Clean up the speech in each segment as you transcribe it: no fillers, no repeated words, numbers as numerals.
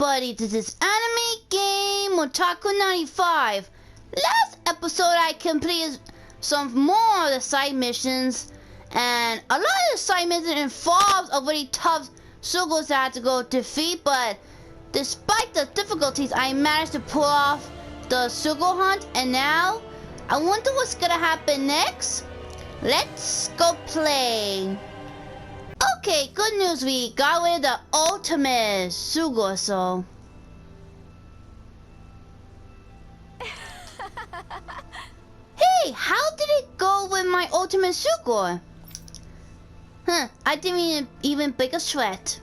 everybody, this is Anime Game Otaku 95. Last episode I completed some more of the side missions, and a lot of the side missions involved a really tough Sugos I had to go defeat, but despite the difficulties I managed to pull off the Sugo hunt, and now I wonder what's gonna happen next. Let's go play. Okay, good news, we got rid of the ultimate Sugo, so... Hey, how did it go with my ultimate Sugo? I didn't even break a sweat.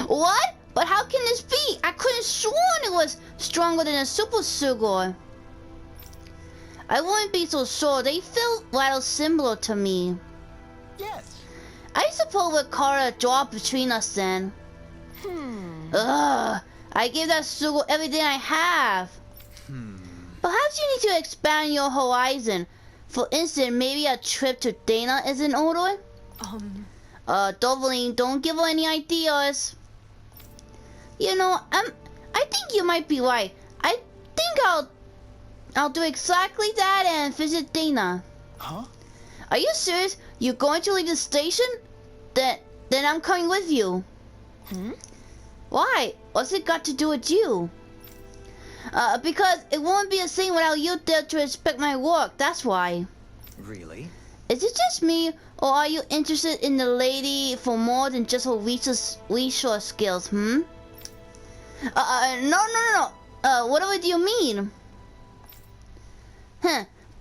What? But how can this be? I couldn't sworn it was stronger than a Super Sugo. I wouldn't be so sure, they feel rather similar to me. Yes. I suppose we'll call it a draw between us then. Ugh, I gave that Sugo everything I have. Perhaps you need to expand your horizon. For instance, maybe a trip to Dana is in order? Doveline, don't give her any ideas. You know, I think you might be right. I think I'll do exactly that and visit Dana. Huh? Are you serious? You're going to leave the station? Then I'm coming with you. Why? What's it got to do with you? Because it won't be the same without you there to respect my work, that's why. Really? Is it just me, or are you interested in the lady for more than just her resource skills, No. Whatever do you mean?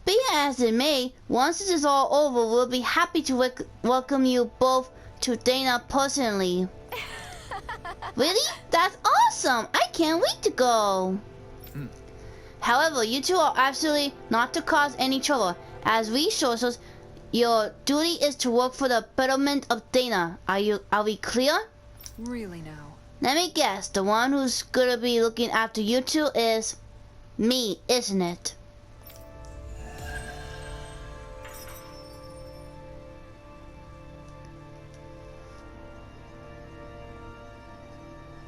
Be it as it may, once this is all over, we'll be happy to welcome you both to Dana personally. Really? That's awesome! I can't wait to go! However, you two are absolutely not to cause any trouble. As resources, your duty is to work for the betterment of Dana. Are we clear? Really now? Let me guess, the one who's gonna be looking after you two is me, isn't it?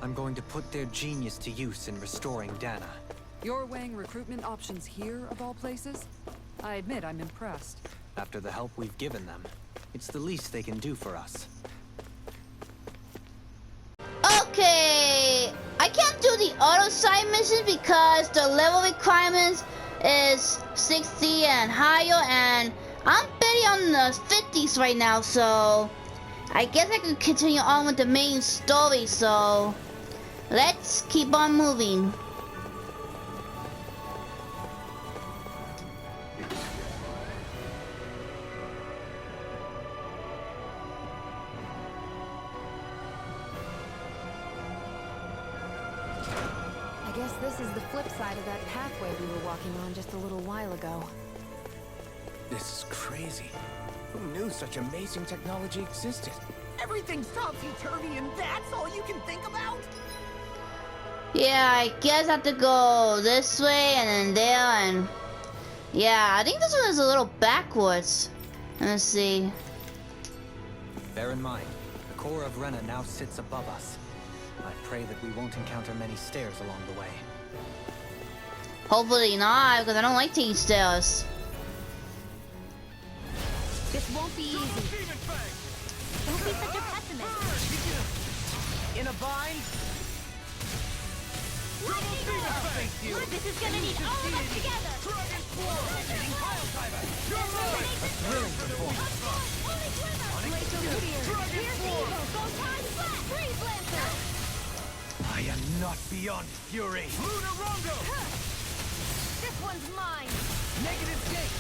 I'm going to put their genius to use in restoring Dana. You're weighing recruitment options here, of all places? I admit I'm impressed. After the help we've given them, it's the least they can do for us. Okay, I can't do the auto side mission because the level requirements is 60 and higher, and I'm barely on the 50s right now, so I guess I can continue on with the main story, so let's keep on moving. I guess this is the flip side of that pathway we were walking on just a little while ago. This is crazy. Who knew such amazing technology existed? Everything's topsy-turvy and that's all you can think about? Yeah, I guess I have to go this way and then there, and yeah, I think this one is a little backwards. Let's see. Bear in mind, the core of RENA now sits above us. I pray that we won't encounter many stairs along the way. Hopefully not, because I don't like taking stairs. This won't be easy. Don't be such a pessimist. In a bind? This is gonna need all of us together. Thrilling performance. I am not beyond fury. This one's mine. Negative gate.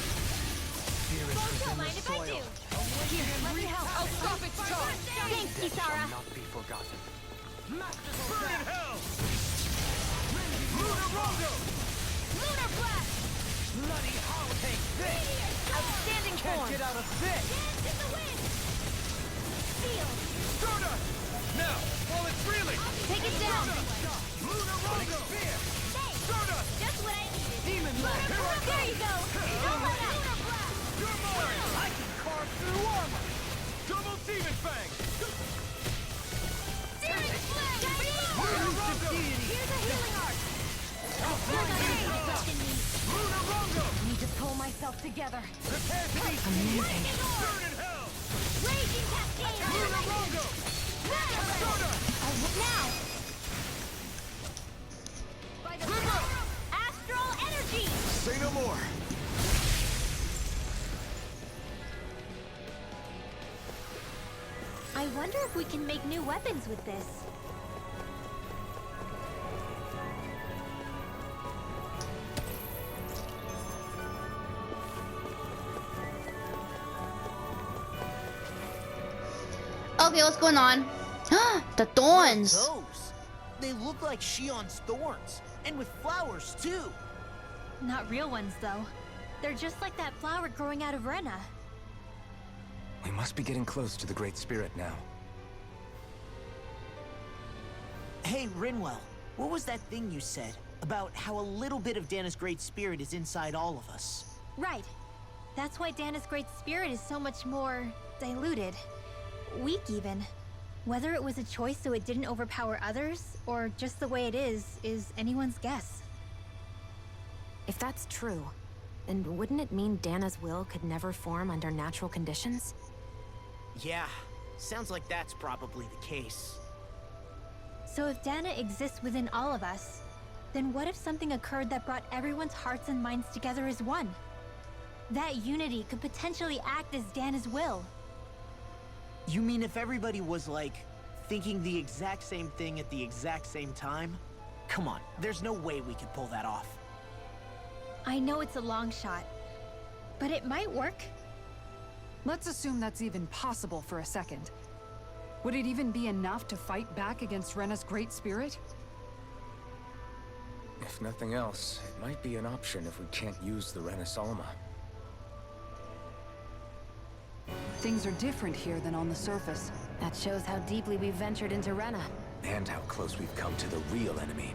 Fear is within the Mind if I soil. do? Here, let me help. I'll stop its charge. Thanks, Death Kisara. shall not be forgotten. Burn in hell! Lunar blast. Bloody hell, take this! Outstanding Can't form. get out of this! Dance in the wind. Seal. Stardust! Now, while it's reeling! Take it down. Lunar Rondo! Spear! Stardust! Just what I needed. Demon Blast! There you go. Don't let up. Lunar blast. You're mine! I can carve through armor! Double Demon Fang! Searing flame. Lunar Rondo! together. Prepare to be Amazing. Burn in hell! Raging cascade! Now! By the power of astral energy! Say no more. I wonder if we can make new weapons with this. Okay, what's going on? The thorns. Those? They look like Shion's thorns, and with flowers too. Not real ones, though. They're just like that flower growing out of RENA. We must be getting close to the Great Spirit now. Hey, Rinwell, what was that thing you said about how a little bit of Dana's Great Spirit is inside all of us? Right. That's why Dana's Great Spirit is so much more diluted. Weak, even. Whether it was a choice so it didn't overpower others, or just the way it is anyone's guess. If that's true, then wouldn't it mean Dana's will could never form under natural conditions? Yeah, sounds like that's probably the case. So if Dana exists within all of us, then what if something occurred that brought everyone's hearts and minds together as one? That unity could potentially act as Dana's will. You mean if everybody was, like, thinking the exact same thing at the exact same time? Come on, there's no way we could pull that off. I know it's a long shot, but it might work. Let's assume that's even possible for a second. Would it even be enough to fight back against Rena's Great Spirit? If nothing else, it might be an option if we can't use the RENA Alma. Things are different here than on the surface. That shows how deeply we've ventured into Rena. And how close we've come to the real enemy.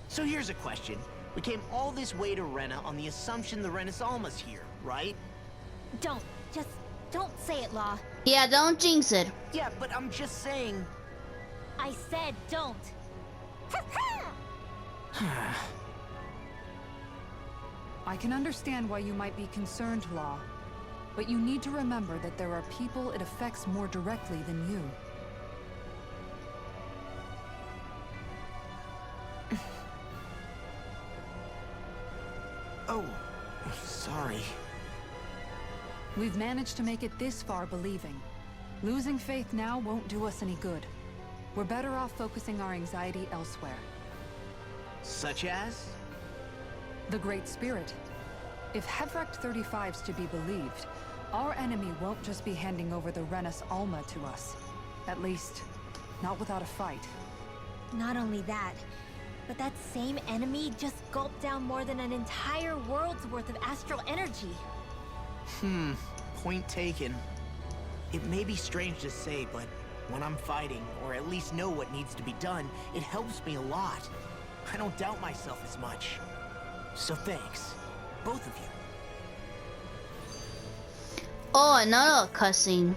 So here's a question. We came all this way to Rena on the assumption the Rena's Alma's here, right? Just don't say it, Law. Yeah, don't jinx it. Yeah, but I'm just saying... I said don't. I can understand why you might be concerned, Law. But you need to remember that there are people it affects more directly than you. Oh, sorry. We've managed to make it this far believing. Losing faith now won't do us any good. We're better off focusing our anxiety elsewhere. Such as? The Great Spirit. If Hevrecht 35's to be believed, our enemy won't just be handing over the Rena's Alma to us. At least, not without a fight. Not only that, but that same enemy just gulped down more than an entire world's worth of astral energy. Point taken. It may be strange to say, but when I'm fighting, or at least know what needs to be done, it helps me a lot. I don't doubt myself as much. So thanks, both of you. Oh, another cussing.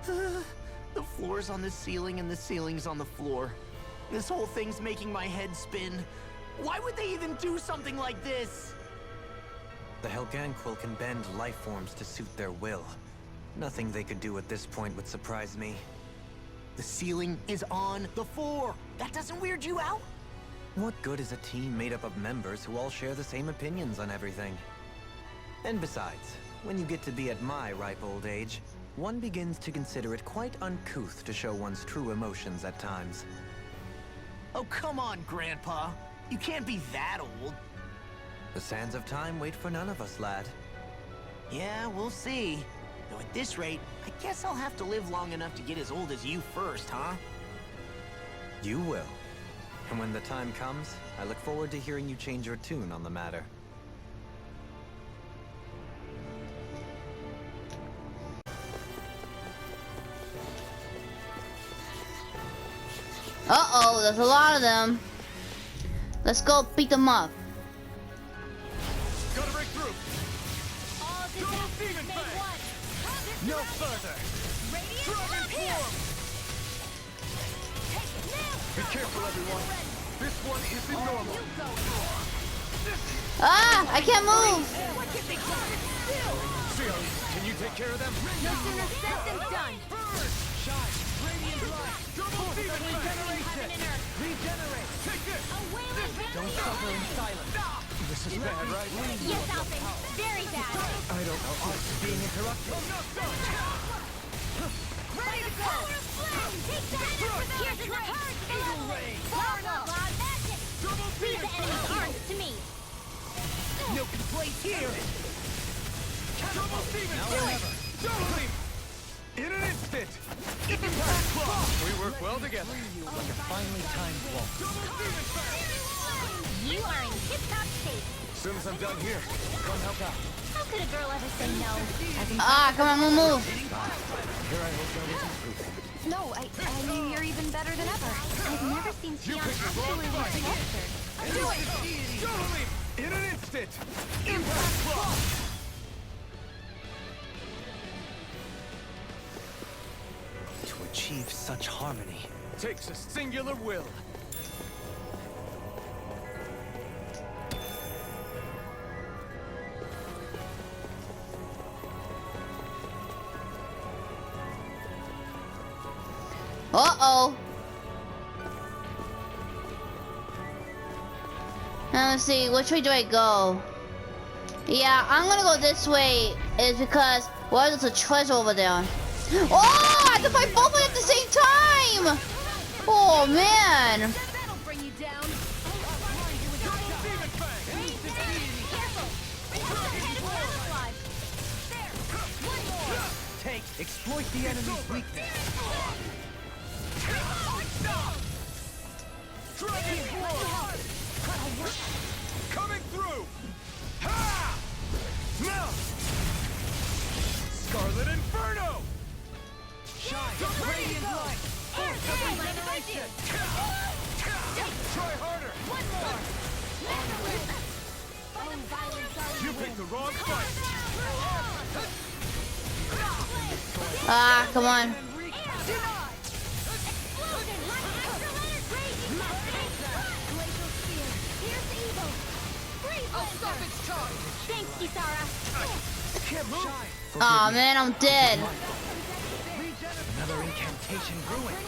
The floor's on the ceiling and the ceiling's on the floor. This whole thing's making my head spin. Why would they even do something like this? The Helganquil can bend life forms to suit their will. Nothing they could do at this point would surprise me. The ceiling is on the floor. That doesn't weird you out? What good is a team made up of members who all share the same opinions on everything? And besides, when you get to be at my ripe old age, one begins to consider it quite uncouth to show one's true emotions at times. Oh, come on, Grandpa. You can't be that old. The sands of time wait for none of us, lad. Yeah, we'll see. Though at this rate, I guess I'll have to live long enough to get as old as you first, huh? You will. And when the time comes, I look forward to hearing you change your tune on the matter. Uh-oh, there's a lot of them. Let's go beat them up. Gotta break through. All Go disasters demon made fang! one. No further. Radiant Dragon love here. form! Take it now. Be careful, everyone. This one isn't normal. Ah, I can't move. Seal, can you take care of them? No sooner said than done. Shine, radiant light, double demon regeneration. Regenerate. Take this. Don't suffer in silence. This is bad, right? Yes, Alvin. Very bad. I don't know. Art's being interrupted. Ready to go. Take that. Here's the return. Eagle ray. Blah, blah, blah. Magic. Double Leave demon the enemy's arms to me. No complaints here. Double demon. Now or never. Double demon. In an instant. Impact block. We work well together. Like a finely timed walk. Double demon fang. You are in tip-top shape. As soon as I'm done here, come help out. How could a girl ever say no? Ah, come on, move. Here I hope that was improving. No, I mean, you're even better than ever. I've never seen Sion picked the wrong absolutely fight. flustered. Do it! Double demon. In an instant. Impact block. To achieve such harmony. Takes a singular will. Uh-oh. Now let's see, which way do I go? Yeah, I'm gonna go this way, is because, well, there's a treasure over there. Oh, I have to fight both of them at the same time! Oh, man. That'll bring you down. Take, exploit the enemy's weakness. Dragon Force! Coming through! Ha! Now! Scarlet Inferno! Shine! Radiant light! Force of regeneration! Try harder! One more. You picked the wrong fight! Ah, come on. Thanks, Kisara. Oh man, I'm dead. Another incantation brewing.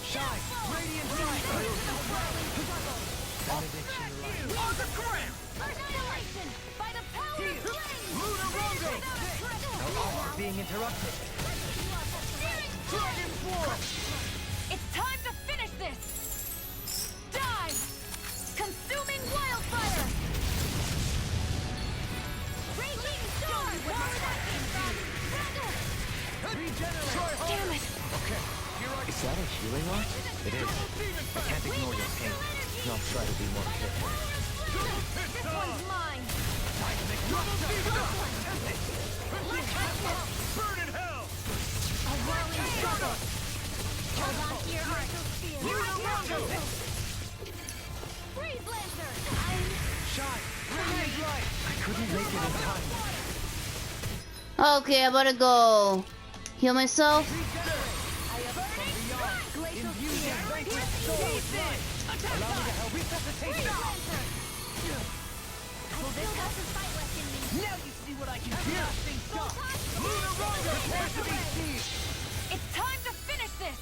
Shine, radiant light. Benediction light. Our armor being interrupted. Dragon Force! It's time to finish this! Die! Consuming wildfire! Raging storm! Where that came from? Regenerate! Try harder! Damn it! Okay, here I Is that a healing art? It is. I can't ignore your pain. I'll try to be more careful. This one's mine! Burn in hell! A whirling struggle. Hold on to your heart. Freeze Lancer! Shine! Radiant light! I couldn't make it in time. Okay, I better go heal myself. Now you see what I can do. It's time to finish this!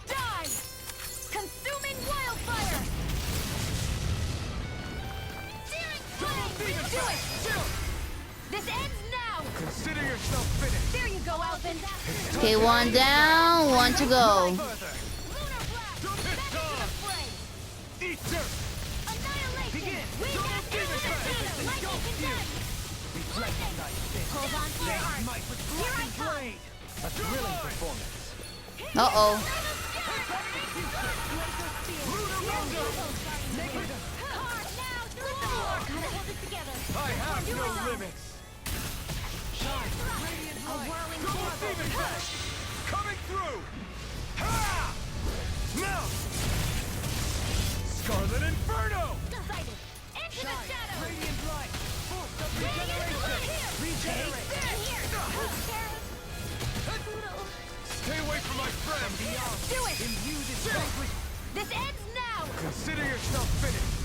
Die! Consuming wildfire! Do it! This ends now! Consider yourself finished. There you go, Alvin! Okay, one down, one to go. Eat dirt! Begin! Hold on to your heart. Here I come! A thrilling performance. Uh-oh. Gotta hold it together. I have no limits! A whirling Demon Fang! Coming through! Ha! Now! Scarlet Inferno! decided. Into the shadows! Radiant light! Force of Radiant regeneration! blood here! Regenerate! Here! Stay away from my friend! Do it! This ends now! Consider yourself finished!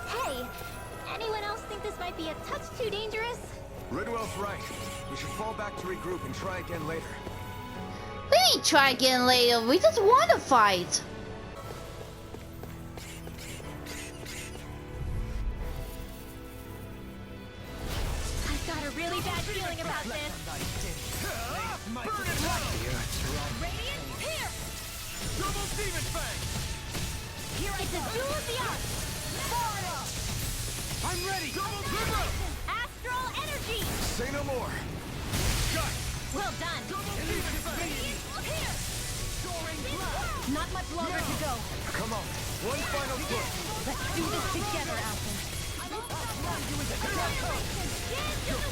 Hey, anyone else think this might be a touch too dangerous? Ridwell's right. We should fall back to regroup and try again later. We ain't try again later. We just want to fight. I've got a really bad feeling about this. Burn in hell! Radiant, here! Double Demon Fang! It's a duel of the arts! I'm ready! Double Zero! Astral energy! Say no more! Got it! Well done! Double Demon Fang! Here! Not much longer to go. Come on, one final push! Let's do this together, Alphen.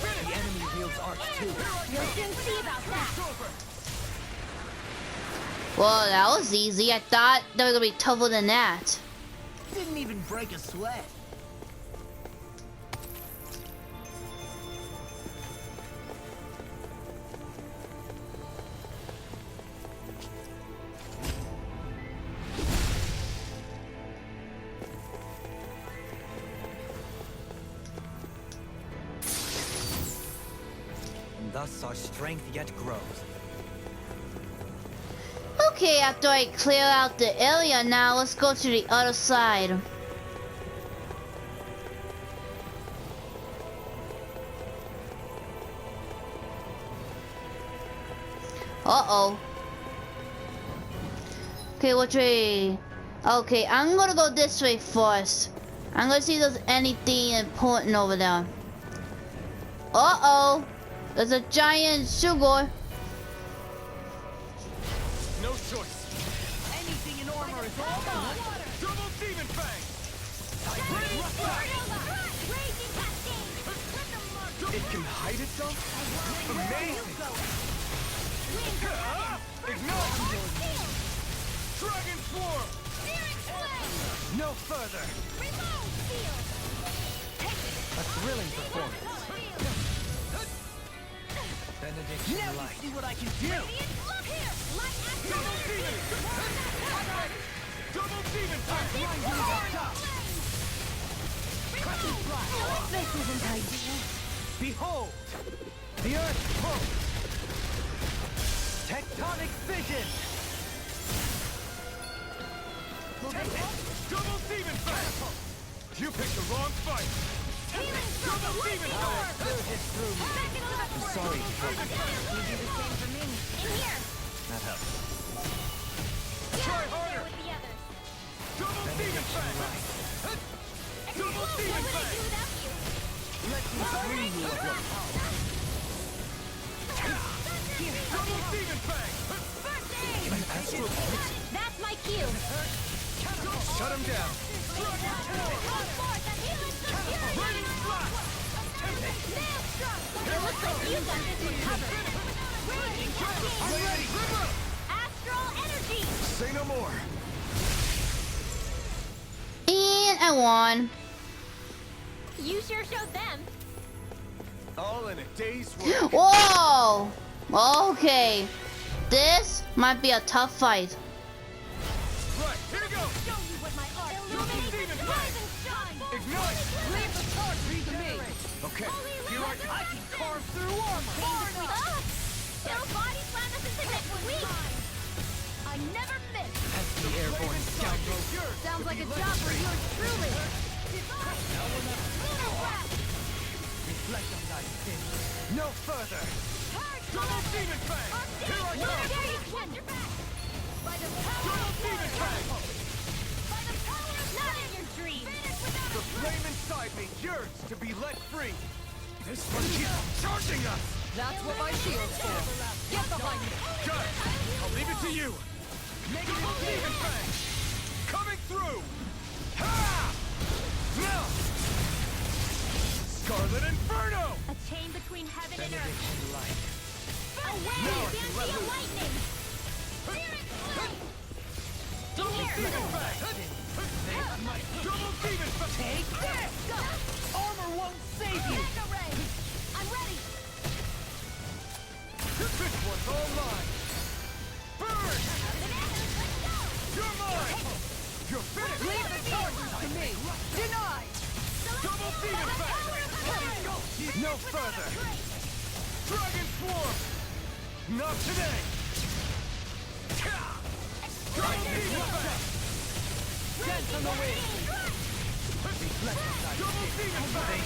The enemy wields arcs too. We'll soon see about that! Well, that was easy. I thought they were gonna be tougher than that. Didn't even break a sweat. And thus our strength yet grows. Okay, after I clear out the area now, let's go to the other side. Uh-oh. Okay, which way? Okay, I'm gonna go this way first. I'm gonna see if there's anything important over there. Uh-oh. There's a giant sugar. No choice! Anything in armor is all gone. Double Demon Fang! It can hide itself? Amazing! Ignite! Dragon Swarm! No further! A thrilling performance. Benediction Now you light. see what I can do! Double Demon! Double Demon Fang! This isn't ideal. Behold! The Earth pulse! Tectonic fission! Double Demon Fang! You picked the wrong fight! Double Demon Fang! I'm sorry to trouble you. You do the same for me. In here! That helps. Try harder! With the others. Double Demon Fang! Double What Demon would I Fang! do without you? Let me free you of your power. Double Demon Fang! An astral pulse? That's my cue. Shut him down! Radiant Blast! It looks like you've got this one covered. I'm ready! Astral energy! Say no more! And I won. You sure showed them. All in a day's work. Whoa! Okay. This might be a tough fight. Right, here we go! Show you what my art Double Demon Fang! Ignite! Leave the charge to me. Okay, here I go! I can carve through armor. They'll body slam us into next week. I never miss. That's the airborne scoundrel. Sounds like a job for yours truly. Reflect on thy sin. No further! Double Demon Fang! Here I go! By the power Double Demon Fang! not in your dreams. The flame inside me yearns to be let free! This one keeps charging us! That's what my shield's for. Get behind me. Got it! I'll leave it to you! Double Demon Fang! Coming through! Ha! Now! Scarlet Inferno! A chain between heaven and earth. Benediction light. Away! Fancy lightning! Double Demon Fang! Double Demon Fang! Take this. Go. Armor won't save you! Mega Ray! I'm ready! This one's all mine! Burn! You're mine! You're finished! Leave the charges to me! Denied! Double demon fang! No further! Dragon swarm! Not today! Dragon demon fang! Dance on the wind! Double demon fang!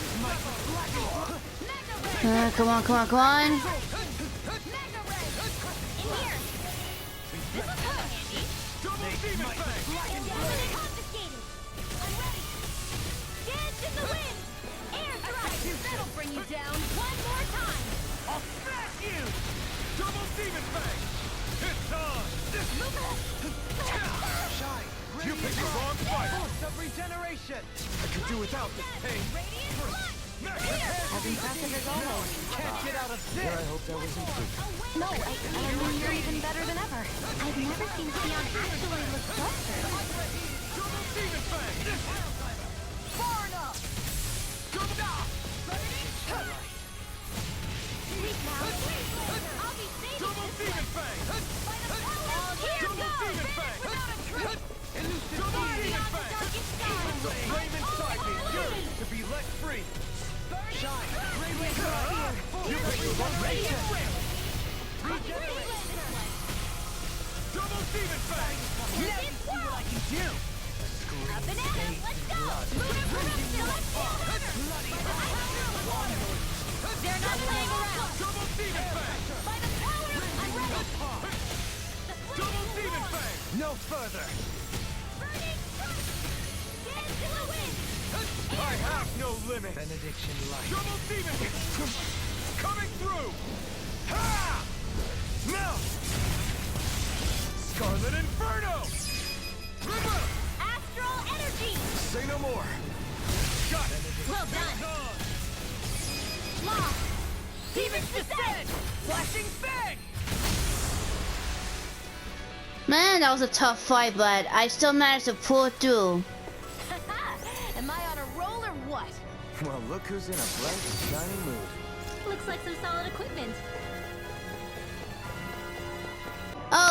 Come on, come on, come on. Mega Ray! In here! This is good, Andy! Double demon fang! Indefinitely confiscated! I'm ready! Dance in the wind! Air strike! That'll bring you down one more time! I'll smash you! Double demon fang! It's on! Shine! You picked the wrong fight! Force of regeneration! I could do without this pain! Radiant Blood! As impressive as always. Can't get out of this! Here, I hope that wasn't true. No, I mean, you're even better than ever. I've never seen Sion actually look flustered. Double demon fang! Far enough! Sweet now! I'll be saving Double this demon fang! by the power of here Double goes! demon fang! Without a trace! Elusive Far demon beyond the fang! darkest sky! The flame inside me yearns to be let free! Shine! Radiant fire! You picked the wrong Radiant fight! Regenerate! Double demon fang! Radiant Swirl! I can do! A banana! Let's go! Lunar Corruption! Let's go! They're not playing around! Double demon fang! By the power of... I'm ready! Double demon fang! No further! Burning strike! Dance in the wind! I have no limit! Benediction light! Double demon! Coming through! Ha! Now! Scarlet Inferno! River! Astral energy! Say no more! Got it! Well done! On! Lost! Demon's Descent! Flashing fang! Man, that was a tough fight, but I still managed to pull through. Am I on a roll or what? Well, look who's in a bright and shiny mood. Looks like some solid equipment.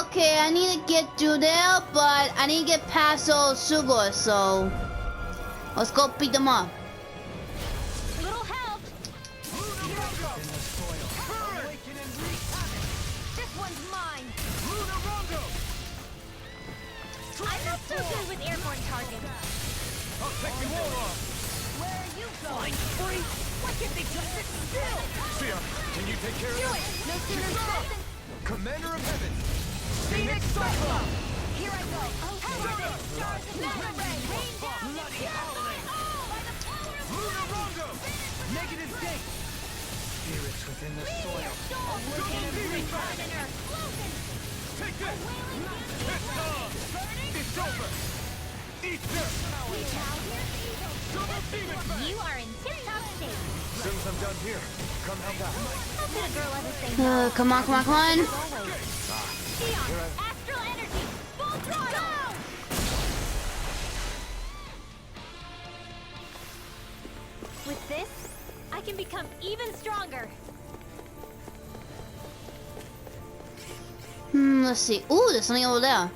Okay, I need to get through there, but I need to get past those Sugors, so let's go beat them up. Little help! In the soil! Awaken and wreak havoc! This one's mine! Lunar Rondo! I'm not so good with airborne targets. I'll take you all off! Where are you going? Free! Why can't they just sit still? Sia, can you take care of Do this? it! No sooner said than... Commander of Heaven! Phoenix Cyclone! Here I go! Saga! Mega Ray! Rain down! Bloody howling! By the power of... Lunar Rondo! Negative date! Spirits within the soil! Double demon fang! Take this! It's on! It's over! Eat this! Double demon fang! You are in tip-top state. As soon as I'm done here, come help out. How could a girl ever say no? Come on, come on, come on. Sion! Astral energy! Full throttle! With this, I can become even stronger. Let's see. Ooh, there's something over there.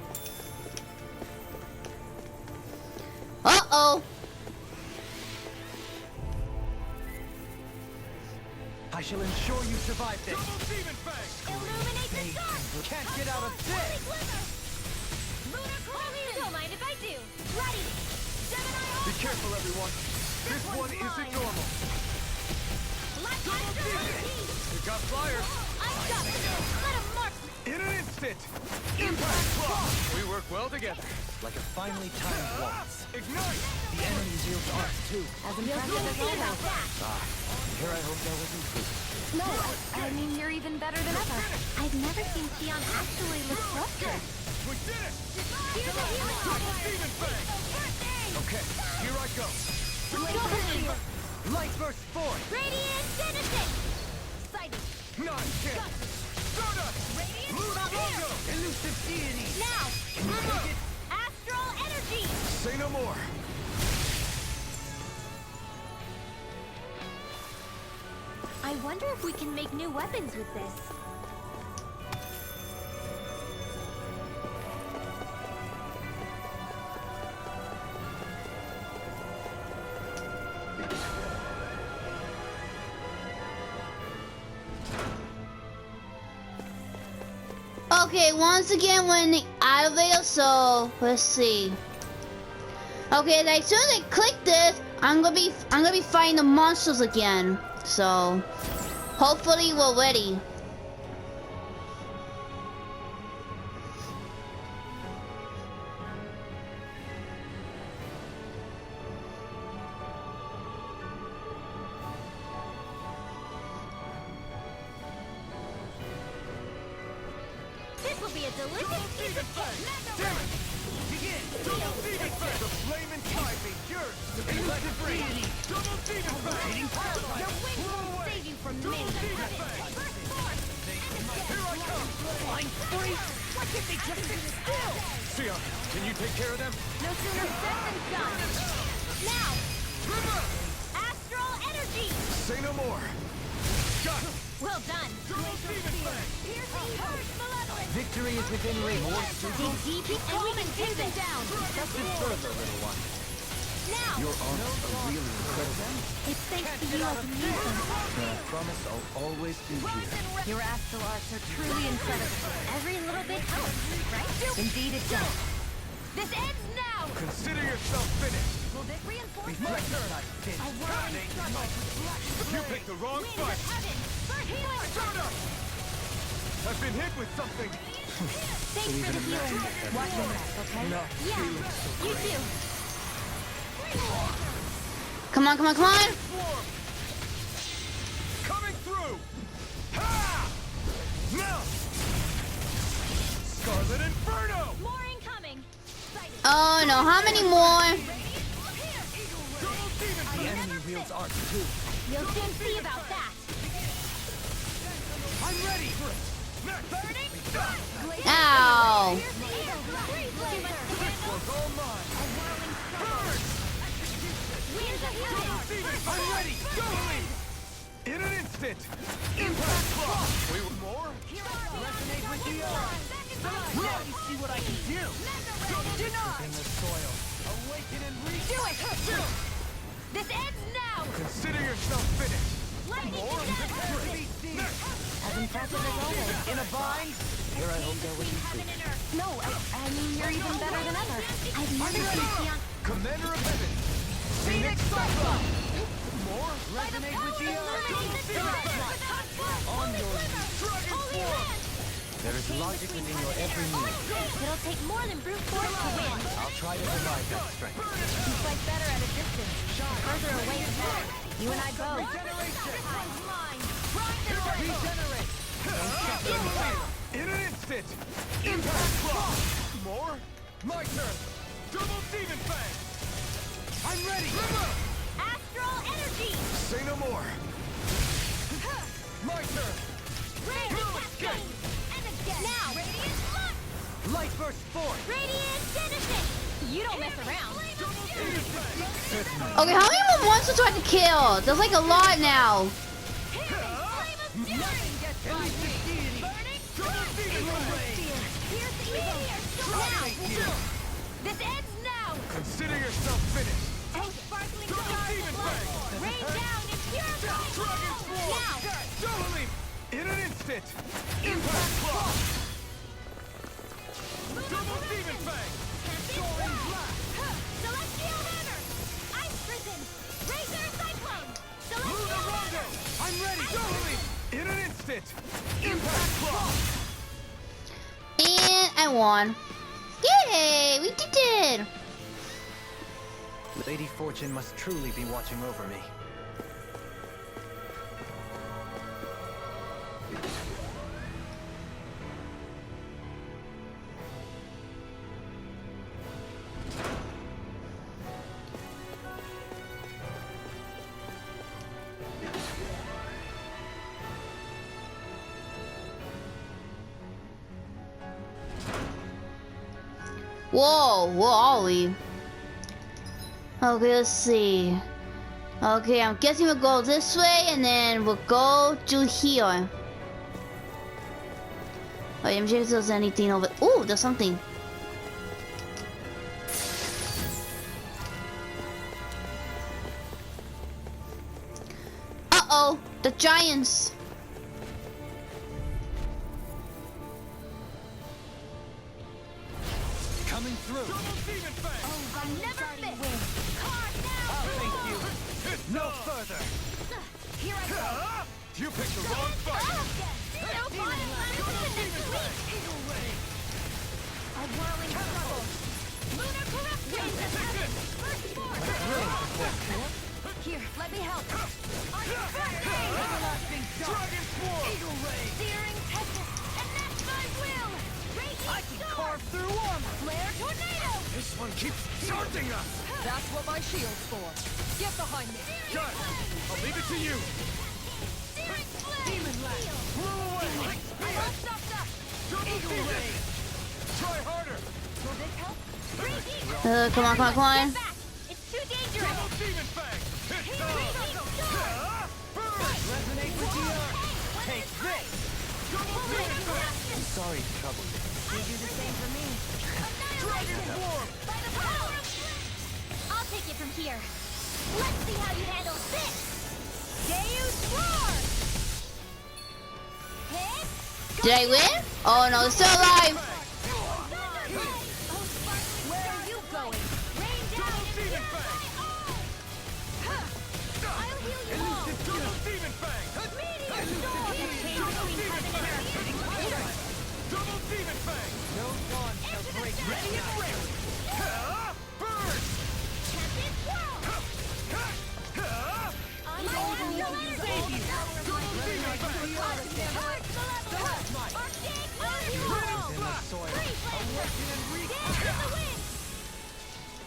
Uh-oh. I shall ensure you survive this. Double demon fang! Illuminate the dark! Can't get out of Holy this! glimmer! Lunar corruption! Don't mind if I do. Ready! Gemini Be careful, everyone. This one isn't normal. Black Astral energy! You got flyers. I've got this! Let him mark me! In an instant! Impact block! We work well together. Like a finely timed waltz. Ignite! The enemies yield to us, too. As impressive as See about always. that! Here, I hope that wasn't true. No, I mean, you're even better than ever. I've never seen Sion actually look flustered. We did it! Here's a healing Double fire! demon fang! Okay, here I go. Light burst forth! Radiant citizen! Sighted! Non-chance! Stardust! Radiant Lunar fire! Rondo! Elusive deity! Now! Can you take it? Astral energy! Say no more! I wonder if we can make new weapons with this. Okay, once again we're in the elevator, so let's see. Okay, as soon as I click this, I'm gonna be fighting the monsters again. So hopefully we're ready. This will be a delicious piece of cake. Damn it! Begin! Double demon fang! The flame inside me yearns to be let free! Double demon fang! Your wings won't save you from me. Burst forth! Here I come! I'm free! Why can't they just sit still? Sia, can you take care of them? No sooner said than done. Now, astral energy! Say no more! Got it! Well done. Double demon fang! Piercing purge malevolence. Victory is within reach. Dig deep and we can pin them down. Tested further, little one. Now, Your arms are really incredible. it's thanks to you I can use them. I promise I'll always be here. Your astral arts are truly incredible. Every little bit helps, right? Indeed it does. This ends now! Consider yourself finished! Will this reinforce My turn! a whirling struggle? You picked the wrong Winds of fight! heaven! First healer! Shut up! I've been hit with something! Thanks for the healing. Watch your back, okay? Yeah, you too. Come on, come on, come on! Swarm! Coming through! Ha! Now! Scarlet Inferno! More incoming! Oh no, how many more? Double demon The enemy wields arts too. You'll soon see about that. I'm ready for it! Burning! Ow! Was all mine! Burn! Winds of heaven! I'm ready! Go! In an instant! Impact Claw! We want more? Resonate with the earth! Let me see what I can do! In the soil. Awaken and reach! Do it! This ends now! Consider yourself finished! Lightning More? descent! As impressive as always. In a bind? Here I hope they're waiting Heaven too. and earth! No, I mean, you're even better than ever. I've never seen beyond Commander of Heaven! Phoenix Cyclone! More? resonate with the earth! On your Dragon Holy Swarm! land! There is logic within your every move. It'll take more than brute force to win. I'll try to provide that strength. You fight better at a distance. Further away is better. You and I both. Regenerate! In an instant! Impact Claw! More? My turn! Double Demon Fang! I'm ready! Astral energy! Say no more! My turn! Radiant cascade! And again! Now! Radiant launch! Light Burst Force! Radiant finish it! You don't mess around. Double Demon Fang! Okay, how many more monsters do I have to kill? There's like a lot now. Nothing gets by me! Burning! Double Demon Fang! This ends now! Consider yourself finished! Oh, sparkling Double stars Demon of light! Fang! Rain down and purify! Dragon Swarm! Now! Double Leap! In an instant! Impact Claw! Double Demon Fang! Soaring blast! Celestial hammer! Ice prison! Razor cyclone! Luna Celestial Rondo! hammer! I'm ready! Double Leap! In an instant! Impact Claw! And I won. Yay! We did it! Lady Fortune must truly be watching over me. Whoa, where are we? Okay, let's see. Okay, I'm guessing we'll go this way and then we'll go to here. Wait, let me check if there's anything over. Ooh, there's something. Uh-oh, the giants. Coming through. Oh, I'll never miss. Card now. I'll take you. No further. Here I go. You picked the wrong fight. No fun. Eagle Ray. A whirling trouble. Lunar corruption. First force. Here, let me help. On your front leg. Everlasting Dragon Swarm. Eagle Ray. Searing tempest. And that's my will. Raging I can storm. carve through armor. Flare tornado. This one keeps charging us. That's what my shield's for. Get behind me. Got it. I'll leave it to you. Searing flame. Demon Blast. Whirl away. I won't stop that. Eagle Ray. Try harder. Will this help? Raging. Come on, come on, come on. Get back. It's too dangerous. Double Demon Fang. Hit Raging storm. Burn. Resonate with the earth. Take this. Double Demon Fang. Sorry to trouble you. You do the same for me. Dragon Swarm. By the power of flame. I'll take it from here. Let's see how you handle this. Deus Roar. Hit. Did I win? Oh no, it's still alive. Where are you going? Rain down and Demon fill Fang. my arm. I'll heal you all. Double Demon Fang. Meteor storm. Change between heaven and earth. Double Demon Fang. No one shall break. Ready and ready. Burn. Champion swirl. I'm going to save you. Double Demon Fang. In the soil. Awaken and wreak.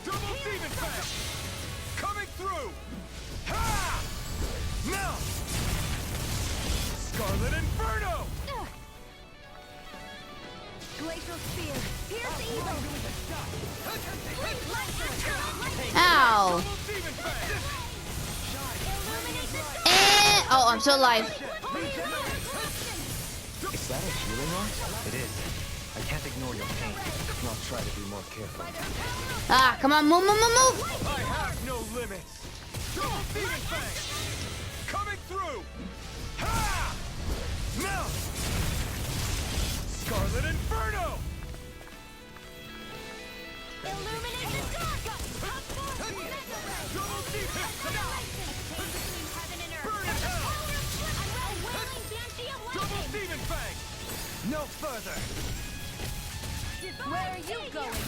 Double Demon Fang. Coming through. Ha! Now. Scarlet Inferno. Glacial spear. Pierce evil. Ow. Double Demon Fang. Illuminate the storm. And oh, I'm still alive. Is that a healing art? It is. I can't ignore your pain. I'll try to be more careful. Ah, come on, move, move, move, move. I have no limits. Double Demon Fang. Coming through. Ha! Now. Scarlet Inferno. Illuminate the dark. Double Demon Fang. Between heaven and earth. Burn in hell. A whirling banshee of Double lightning. Demon Fang. No further. Where are you going?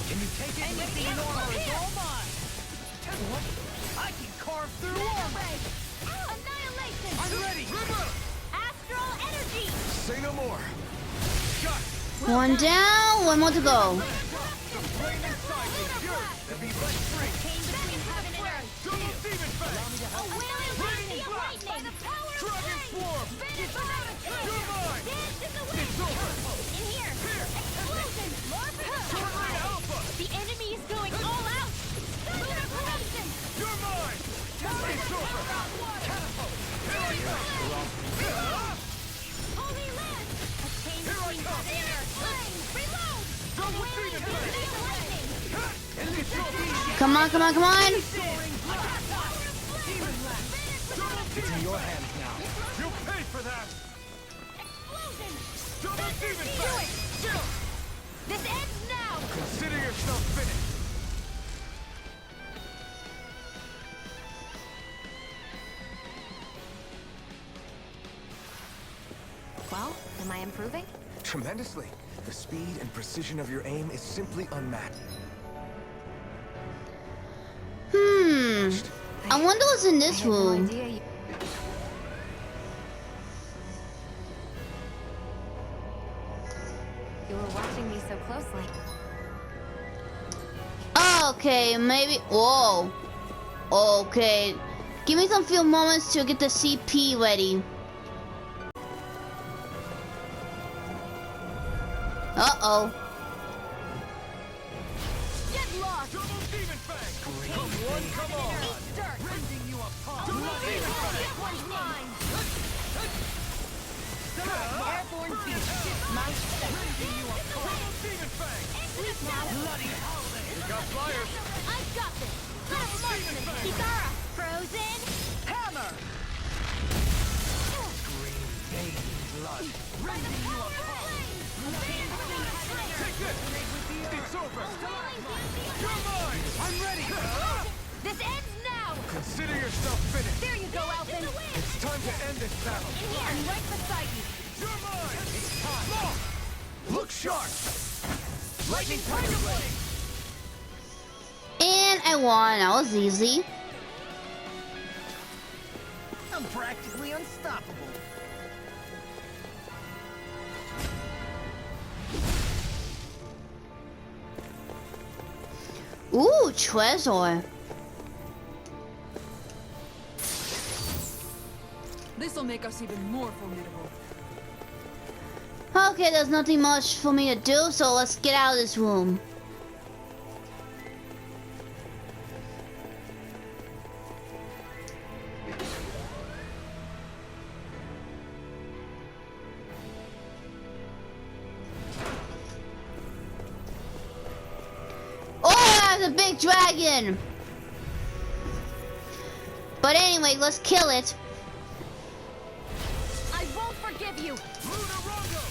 Can you take it? Anything in armor is all mine. What? I can carve through armor. Annihilation. I'm ready. River. Astral energy. Say no more. Got it. One down, one more to go. The flame inside me fury to be let free. Chain between heaven and earth. Double Demon Fang. A wailing banshee of lightning. By the power of Dragon flame. Swarm. Finish without a trace. You're mine. Dance in the wind. It's over. In here. Explosion. Tornado Alpha. The enemy is going all out. Lunar corruption. You're mine. It's over. Catapult. Here I go. Holy land. A chain Here I between come. heaven and earth. Flame. Reload. Double Wailing Demon banshee of lightning. And this will be Come on, come on, come on. It's in your hands now. You'll pay for that. Explosion. Double Demon Do Fang. it. This ends now. Consider yourself finished. Well, am I improving? Tremendously. The speed and precision of your aim is simply unmatched. I wonder what's in I this had no room. idea you were watching me so closely. Okay, maybe. Whoa. Okay. Give me some few moments to get the CP ready. Uh-oh. Get lost. Double Demon Fang. Come one, come all. Rending you apart. This one's mine. Airborne beast. My step. Rending you apart. Demon Fang. Sleep now. Bloody howling. We got flyers. I've got this. Little marksman. Kikara. Frozen. Hammer. Green vein blood. Rending you apart. Take this. It's over. You're mine. I'm ready. This ends now. Consider yourself finished. There you go, Alphen. It's time to end this battle. I'm right beside you. You're mine. It's time. Look sharp. Lightning Tiger Blade. And I won. That was easy. I'm practically unstoppable. Ooh, treasure. This'll make us even more formidable. Okay, there's nothing much for me to do, so let's get out of this room. Oh, that's a big dragon! But anyway, let's kill it. I won't forgive you. Luna Rongo.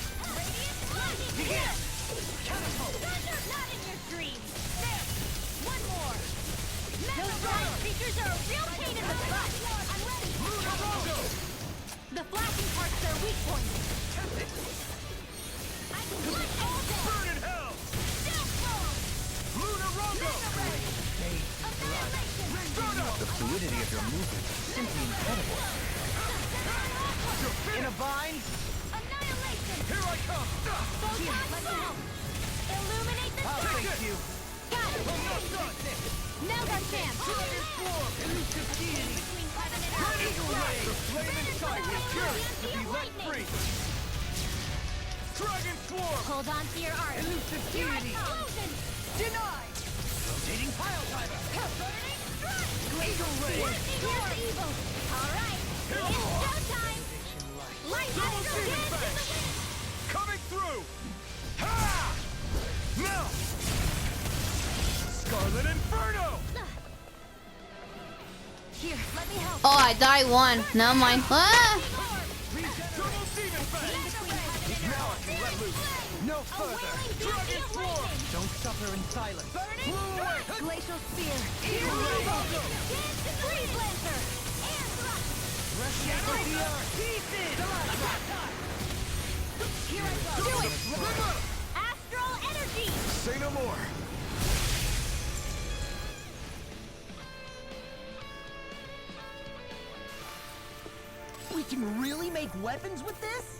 Begin. Catapult. Not in your dreams. There. One more. Those giant creatures are a real pain in the butt. I'm ready. Luna Rongo. The flashing part's their weak point. I can fight all day. Burn in hell. Still strong. Luna Rongo. Annihilation. The fluidity of your movement is simply incredible. In a vine? Annihilation. Here I come. Here, let me help. Illuminate the I'll sky. fix you. Got it. Now's our chance. Dragon Swarm. Elusive deity. Between heaven and earth. Eagle Ray. The flame inside was cursed to be let free. Dragon Swarm. Hold on to your art. Elusive Here I deity. come. Denied. Rotating pile driver. Burning strike. Eagle Ray. Here's the evil. All right. It's showtime. Light Double astral demon dance in fang. the wind. Coming through. Ha! Now. Scarlet Inferno. Here, let me help. Oh, I died one. Never mind. Ah! Double demon fang. Now I can let loose. No A further. wailing Dragon beauty of Swarm. lightning. Don't suffer in silence. Burning Blue strike. away. Glacial spear. Eagle Ray. Dance to the Freeze Lancer. And thrust. Rushing with the earth. Pieces. Here I go. Do it. Astral energy. Say no more. We can really make weapons with this?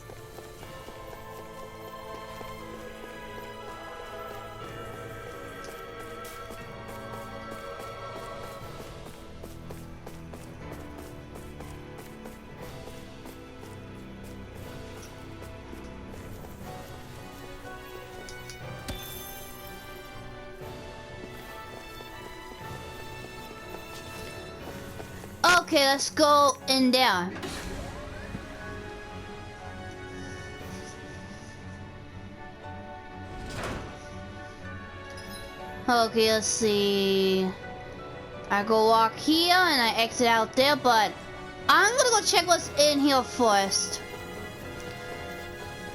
Okay, let's go in there. Okay, let's see. I go walk here and I exit out there, but I'm gonna go check what's in here first.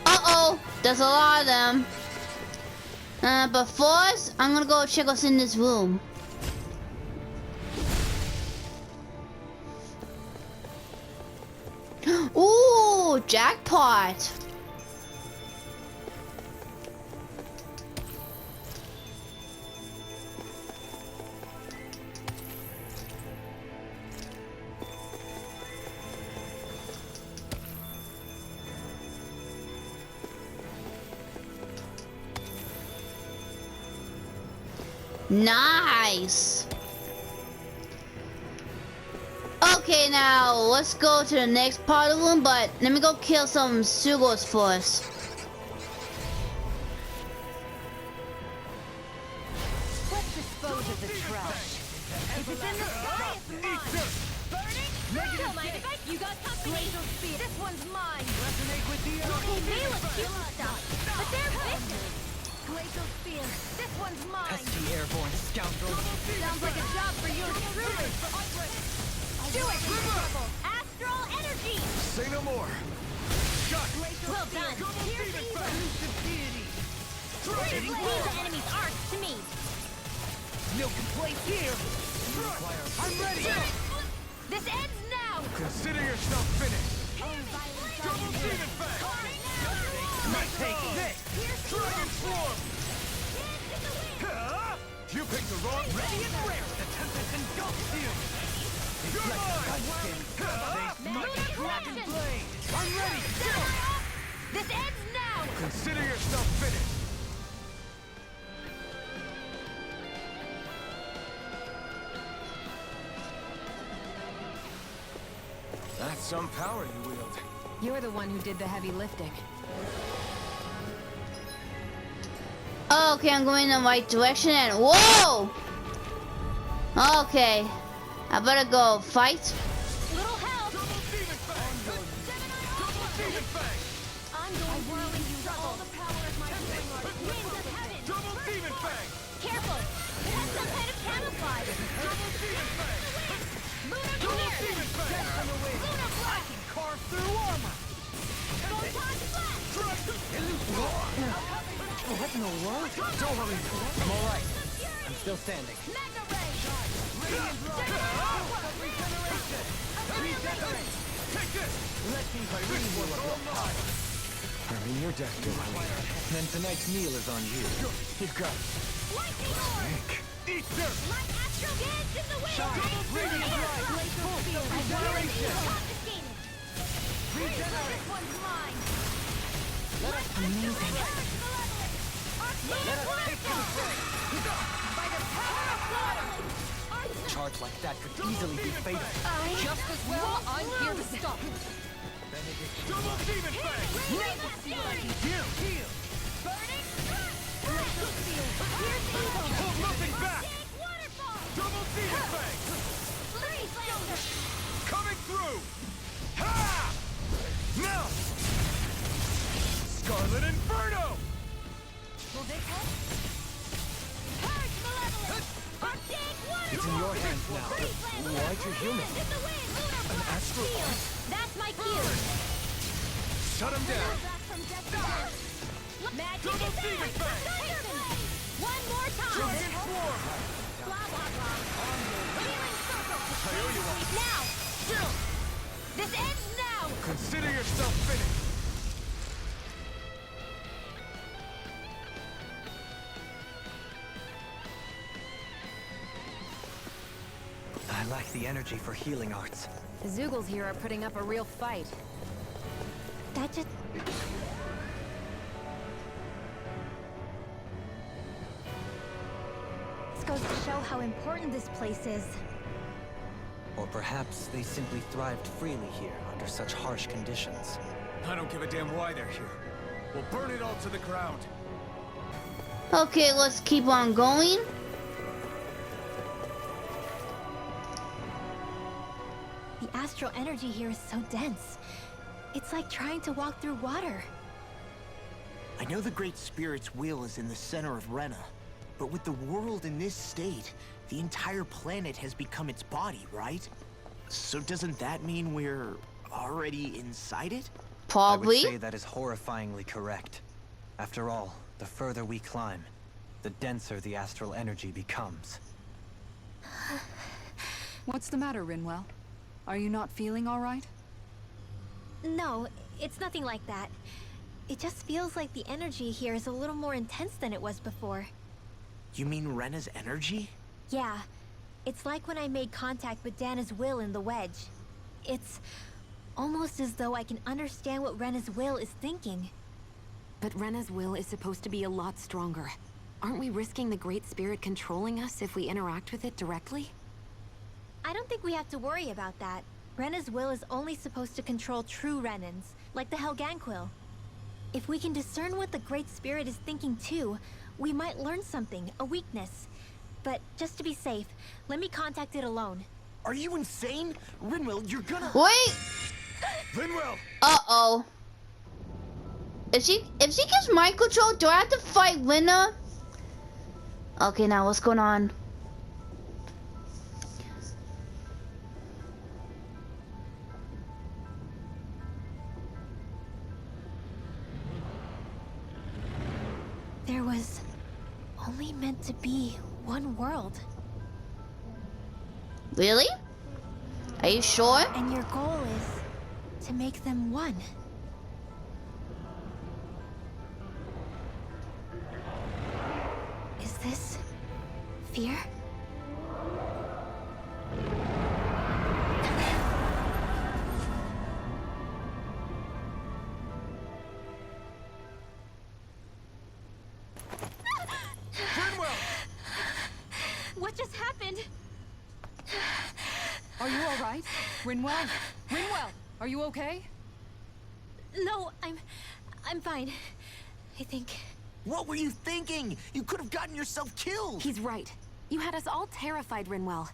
Uh-oh, there's a lot of them. But first, I'm gonna go check what's in this room. Ooh, jackpot. Nice. Okay, now let's go to the next part of the room, but let me go kill some Sugos first. Let's dispose of the trash. It's in the sky, it's mine! Burning? Don't mind if you got company! Glacial speed, this one's mine! Resonate with the They may look cute and stuff, but they're vicious! Glacial spear, this one's mine! Pesky airborne scoundrel. Sounds like a job for you truly! Do it, Trouble! Astral energy! Say no more. Well done! Here's Leave the enemy's arcs to me! No complaints here. I'm ready. This ends now! Consider yourself finished. Double demon fang. Take this. Dragon swarm. You picked the wrong. Ready and rare. The tempest engulfs you. You're mine. Dragon blade. I'm ready. This ends now! Consider yourself finished. That's some power you wield. You're the one who did the heavy lifting. Okay, I'm going in the right direction and whoa! Okay, I better go fight. Little help! Double demon fang. Double demon fang. I'm going to really use all the power of my healing art. Winds of heaven! Double demon fang. Careful! It has some kind of camouflage! Double demon fang. Lunar Double clear! demon fang. Lunar blood! Carve through armor. Photon flash! What in the world? Don't worry. I'm all right. I'm still standing. Magna ray! Take this. Let me This one's all mine. Earning your death, Then tonight's meal is on you. You got it. Lightning orb! Eat dirt. Like astral dance in the wind! Double demon fang. Regeneration! Confiscated! This one's mine! Amazing. Let us take by the power of God! A charge like that could easily be fatal. Just as well, I'm here to stop it. Double demon fang. Heal! Burning! Glacial spear! Here's evil! Hold nothing back. Waterfall! Double demon fang. Freeze laser! Coming through. Ha! Now. Scarlet Inferno. Will this help? Purge malevolence! Arctic water! It's in your hands now. Why'd you heal me? In the wind! Lunar blast! astral Shield! That's my cue! Shut him down. Back from death to death! Magic Double advance! demon fang. Thunderblade! One more time! Dragon swarm. Blah, blah, blah. Healing circle! I owe you one. Now! Still! This ends now! Consider yourself finished. I lack the energy for healing arts. The Zoogles here are putting up a real fight. That just... This goes to show how important this place is. Or perhaps they simply thrived freely here under such harsh conditions. I don't give a damn why they're here. We'll burn it all to the ground. Okay, let's keep on going. The astral energy here is so dense. It's like trying to walk through water. I know the Great Spirit's will is in the center of RENA, but with the world in this state, the entire planet has become its body, right? So doesn't that mean we're already inside it? Probably. I would say that is horrifyingly correct. After all, the further we climb, the denser the astral energy becomes. What's the matter, Rinwell? Are you not feeling all right? No, it's nothing like that. It just feels like the energy here is a little more intense than it was before. You mean RENA's energy? Yeah. It's like when I made contact with Dana's will in the wedge. It's almost as though I can understand what RENA's will is thinking. But Rena's will is supposed to be a lot stronger. Aren't we risking the Great Spirit controlling us if we interact with it directly? I don't think we have to worry about that. RENA's will is only supposed to control true Renans, like the Helganquil. If we can discern what the Great Spirit is thinking too, we might learn something, a weakness. but just to be safe, let me contact it alone. Are you insane? Rinwell, you're gonna... Wait! Rinwell! Uh-oh. If she gets mind control, do I have to fight Rena? Okay, now what's going on? There was only meant to be one world. Really? Are you sure? And your goal is to make them one. Is this fear? What just happened? Are you all right? Rinwell? Rinwell, are you okay? No, I'm fine. I think. What were you thinking? You could have gotten yourself killed! He's right. You had us all terrified, Rinwell.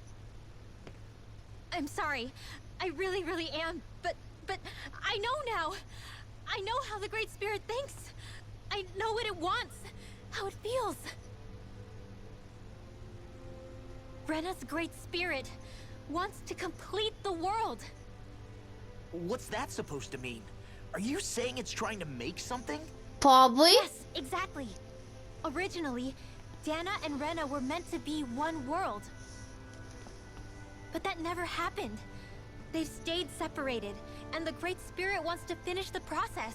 I'm sorry. I really, really am. But I know now. I know how the Great Spirit thinks. I know what it wants. How it feels. Rena's Great Spirit wants to complete the world. What's that supposed to mean? Are you saying it's trying to make something? Probably. Yes, exactly. Originally, Dana and Rena were meant to be one world. But that never happened. They've stayed separated, and the Great Spirit wants to finish the process.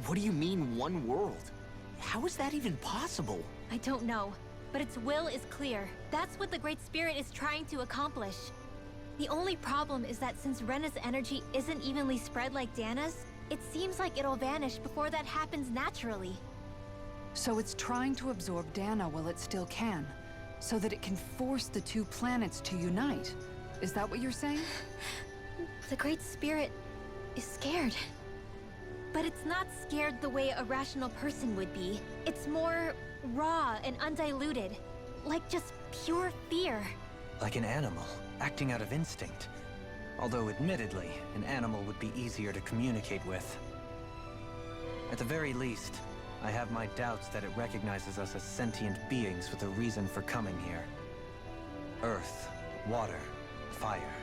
What do you mean, one world? How is that even possible? I don't know, but its will is clear. That's what the Great Spirit is trying to accomplish. The only problem is that since Rena's energy isn't evenly spread like Dana's, it seems like it'll vanish before that happens naturally. So it's trying to absorb Dana while it still can, so that it can force the two planets to unite. Is that what you're saying? The Great Spirit is scared. But it's not scared the way a rational person would be. It's more raw and undiluted. Like just pure fear. Like an animal, acting out of instinct. Although, admittedly, an animal would be easier to communicate with. At the very least, I have my doubts that it recognizes us as sentient beings with a reason for coming here. Earth, water, fire,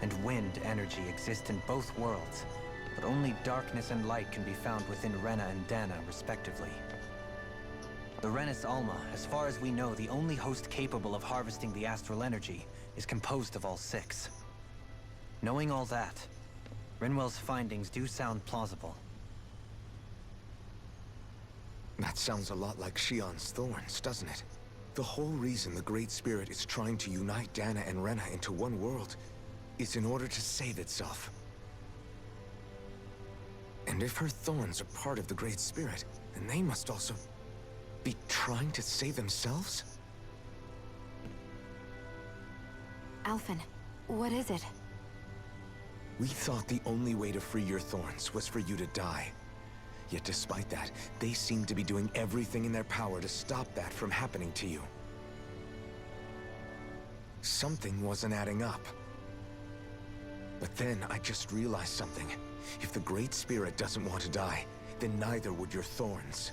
and wind energy exist in both worlds, but only darkness and light can be found within Rena and Dana, respectively. The Renis Alma, as far as we know, the only host capable of harvesting the astral energy, is composed of all six. Knowing all that, Rinwell's findings do sound plausible. That sounds a lot like Shion's thorns, doesn't it? The whole reason the Great Spirit is trying to unite Dana and Rena into one world is in order to save itself. And if her thorns are part of the Great Spirit, then they must also be trying to save themselves? Alphen, what is it? We thought the only way to free your thorns was for you to die. Yet despite that, they seem to be doing everything in their power to stop that from happening to you. Something wasn't adding up. But then I just realized something. If the Great Spirit doesn't want to die, then neither would your thorns.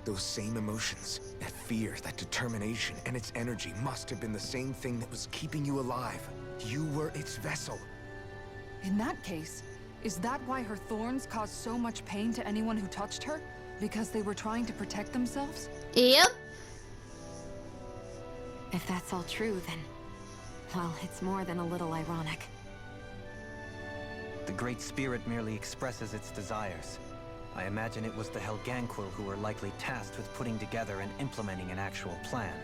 Those same emotions, that fear, that determination, and its energy must have been the same thing that was keeping you alive. You were its vessel. In that case, is that why her thorns caused so much pain to anyone who touched her? Because they were trying to protect themselves? Yep. If that's all true, then... well, it's more than a little ironic. The Great Spirit merely expresses its desires. I imagine it was the Helganquil who were likely tasked with putting together and implementing an actual plan.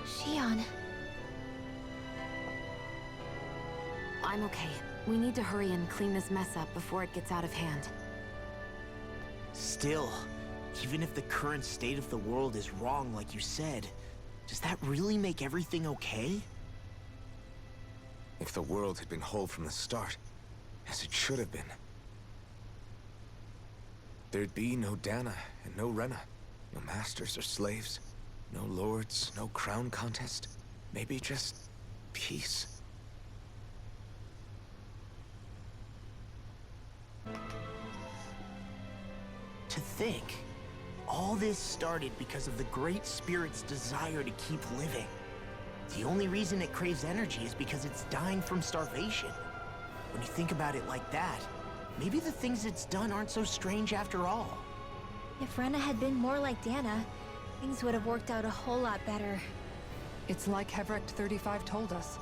Shion. I'm okay. We need to hurry and clean this mess up before it gets out of hand. Still, even if the current state of the world is wrong like you said, does that really make everything okay? If the world had been whole from the start, as it should have been, there'd be no Dana and no Rena. No masters or slaves. No lords, no crown contest. Maybe just peace. To think, all this started because of the Great Spirit's desire to keep living. The only reason it craves energy is because it's dying from starvation. When you think about it like that, maybe the things it's done aren't so strange after all. If Rena had been more like Dana, things would have worked out a whole lot better. It's like Hevrecht 35 told us.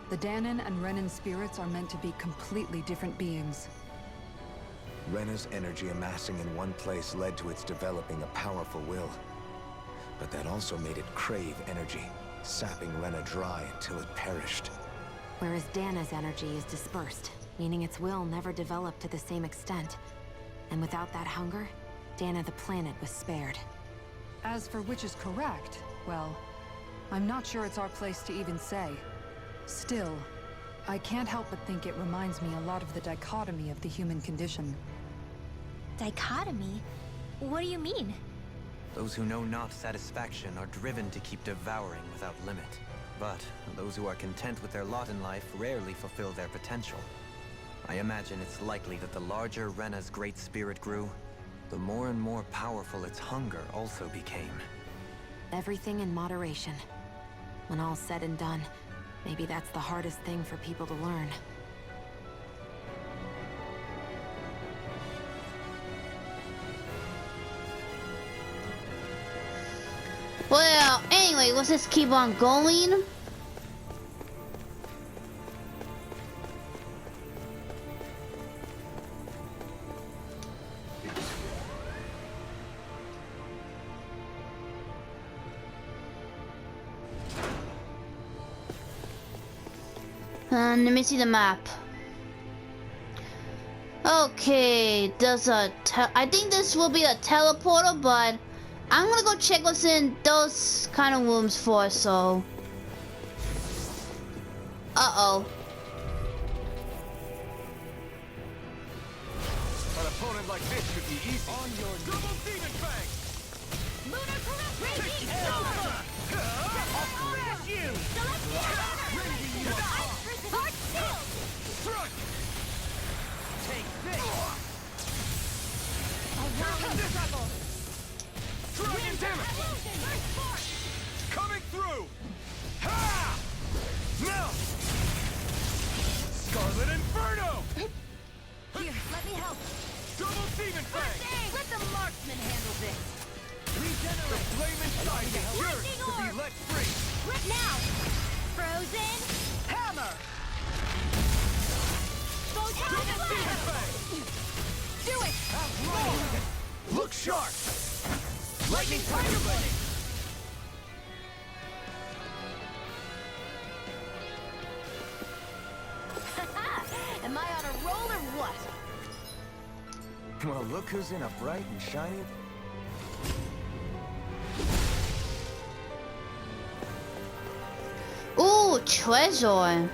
The Danon and Renan spirits are meant to be completely different beings. Rena's energy amassing in one place led to its developing a powerful will. But that also made it crave energy, sapping Rena dry until it perished. Whereas Dana's energy is dispersed, meaning its will never developed to the same extent. And without that hunger, Dana the planet was spared. As for which is correct, well, I'm not sure it's our place to even say. Still, I can't help but think it reminds me a lot of the dichotomy of the human condition. Dichotomy? What do you mean? Those who know not satisfaction are driven to keep devouring without limit. But those who are content with their lot in life rarely fulfill their potential. I imagine it's likely that the larger Rena's great spirit grew, the more and more powerful its hunger also became. Everything in moderation. When all's said and done, maybe that's the hardest thing for people to learn. Well, anyway, let's just keep on going. Let me see the map. Okay, I think this will be a teleporter, but I'm gonna go check what's in those kind of rooms first, so. Uh-oh. An opponent like this should be easy. On your double demon fang! Lunar Raging Storm! I'll crash you! Raging you up! Heart Shield! Struck! Take this! Around trouble! Dragon damage! Coming through! Ha! Now! Scarlet Inferno! Here, let me help. Double demon fang! Let the marksman handle this. Regenerate! The flame inside is yours to be let free! Rip now! Frozen! Hammer! Photon Demon fang! Do it! Have more! Look sharp! Lightning Tiger Blade! Am I on a roll or what? Well, look who's in a bright and shiny... Ooh, treasure.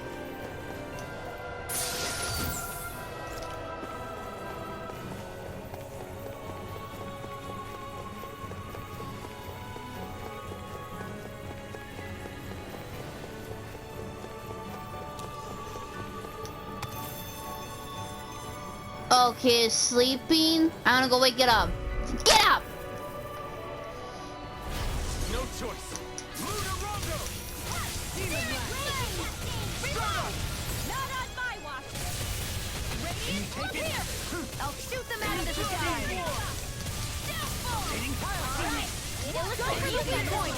Okay, it's sleeping. I'm gonna go wake it up. Get up! No choice! Lunar Rondo! Demon Not on my watch! Can you take it? Here! I'll shoot them out of the sky! Dating pile! Illustrate you can point!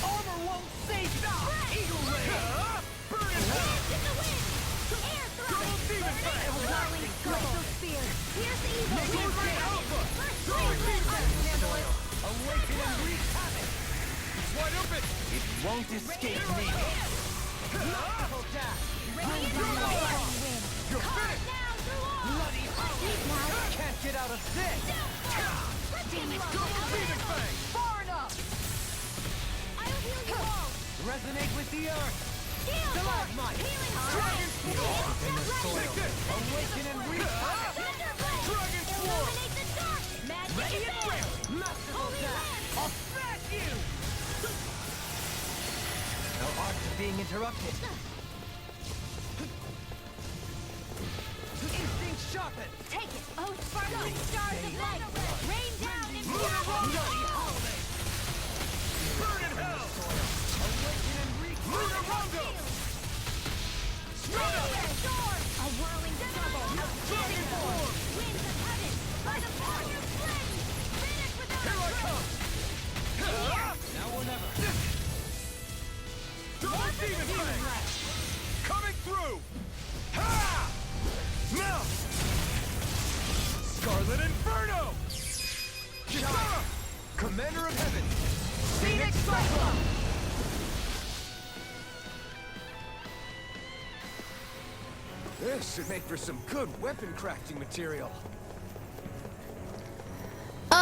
Armor won't save you! Eagle Ray! Burn it up! Air Double demon fang! Here's the evil! Make it stay alpha! Double demon! Awaken and wreak havoc! It's wide open! It won't escape me! Double dash! You're finished! Bloody can't get out of this! Double demon fang! Far enough! I'll heal you all! Resonate with the earth! Stalagmite! Dragon Swarm! In the soil! Awaken and wreak havoc! Dragon Swarm! Illuminate the dark! Magic Ready is and there! ready! interrupted. Instinct sharpened. Take it! Oh, sparkling stars of light! Rain down and Burn in hell! Awaken and Lunarongo! Strut up! a whirling double! Outstanding form! Winds of heaven! By the fire flame! Finish without Here I come! Now or never! Double demon fang! Coming through! Ha! Now! Scarlet Inferno! Kisara! Commander of Heaven! Phoenix Cyclone! This should make for some good weapon crafting material.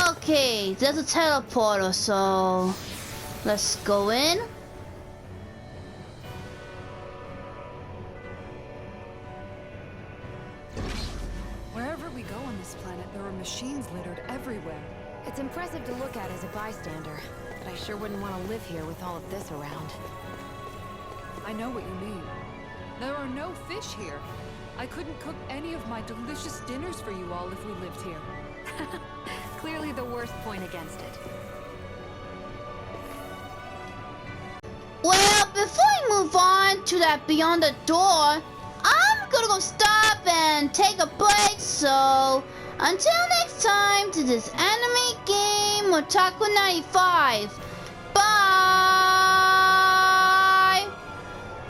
Okay, there's a teleporter, so let's go in. Wherever we go on this planet, there are machines littered everywhere. It's impressive to look at as a bystander, but I sure wouldn't want to live here with all of this around. I know what you mean. There are no fish here. I couldn't cook any of my delicious dinners for you all if we lived here. Clearly the worst point against it. Well, before we move on to that beyond the door, I'm gonna go stop and take a break, so until next time to this anime game Otaku 95.